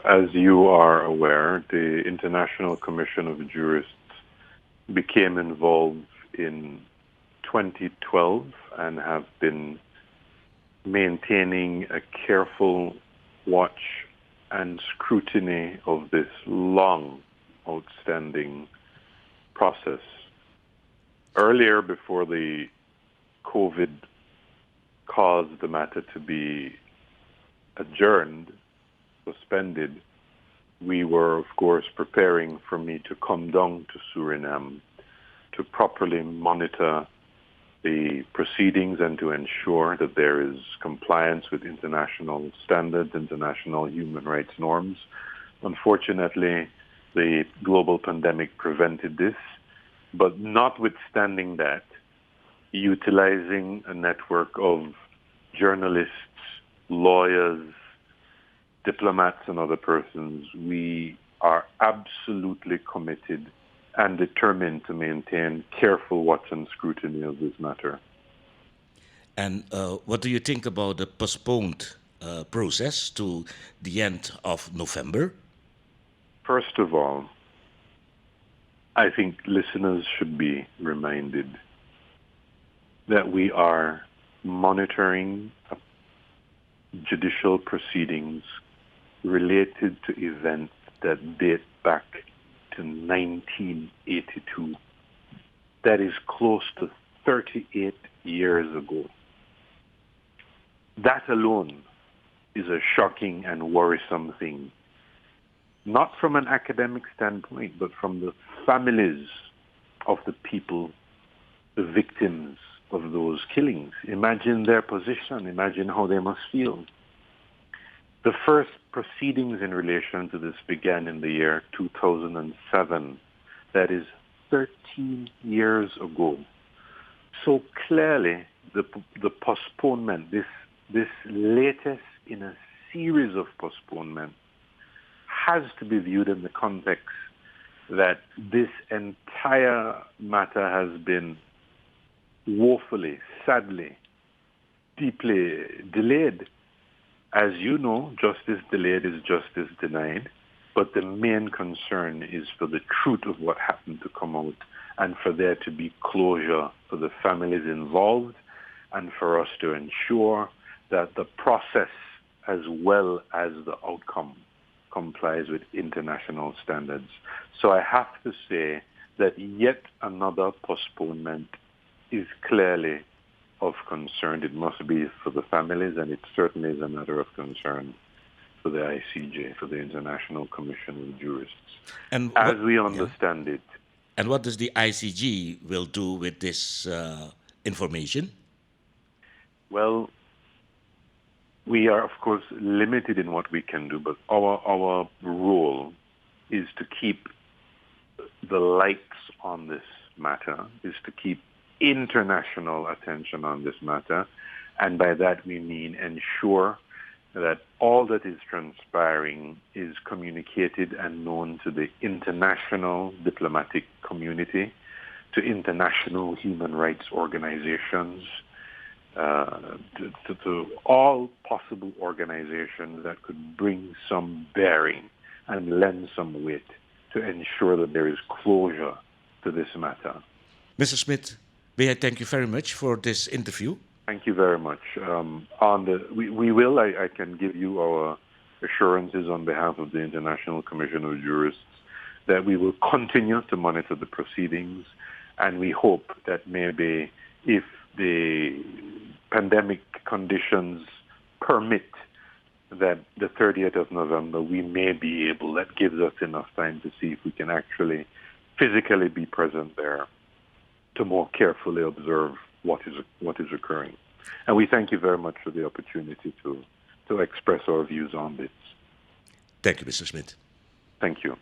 As you are aware, the International Commission of Jurists became involved in 2012 and have been maintaining a careful watch and scrutiny of this long outstanding process. Earlier, before the COVID caused the matter to be adjourned, suspended, we were, of course, preparing for me to come down to Suriname to properly monitor the proceedings and to ensure that there is compliance with international standards, international human rights norms. Unfortunately, the global pandemic prevented this, but notwithstanding that, utilizing a network of journalists, lawyers, diplomats, and other persons, we are absolutely committed and determined to maintain careful watch and scrutiny of this matter. And what do you think about the postponed process to the end of November? First of all, I think listeners should be reminded that we are monitoring judicial proceedings related to events that date back to 1982. That is close to 38 years ago. That alone is a shocking and worrisome thing, not from an academic standpoint, but from the families of the people, the victims of those killings. Imagine their position. Imagine how they must feel. The first proceedings in relation to this began in the year 2007. That is 13 years ago. So clearly, the postponement, this latest in a series of postponements, has to be viewed in the context that this entire matter has been woefully, sadly, deeply delayed. As you know, justice delayed is justice denied, but the main concern is for the truth of what happened to come out and for there to be closure for the families involved and for us to ensure that the process as well as the outcome complies with international standards. So I have to say that yet another postponement is clearly of concern. It must be for the families, and it certainly is a matter of concern for the ICJ, for the International Commission of Jurists. And As we understand it. And what does the ICJ will do with this information? Well, we are, of course, limited in what we can do, but our role is to keep the lights on this matter, is to keep international attention on this matter, and by that we mean ensure that all that is transpiring is communicated and known to the international diplomatic community, to international human rights organizations, to all possible organizations that could bring some bearing and lend some weight to ensure that there is closure to this matter. Mr. Smith, may I thank you very much for this interview? Thank you very much. I can give you our assurances on behalf of the International Commission of Jurists that we will continue to monitor the proceedings, and we hope that maybe if the pandemic conditions permit, that the 30th of November we may be able, that gives us enough time to see if we can actually physically be present there to more carefully observe what is occurring. And we thank you very much for the opportunity to express our views on this. Thank you, Mr. Smith. Thank you.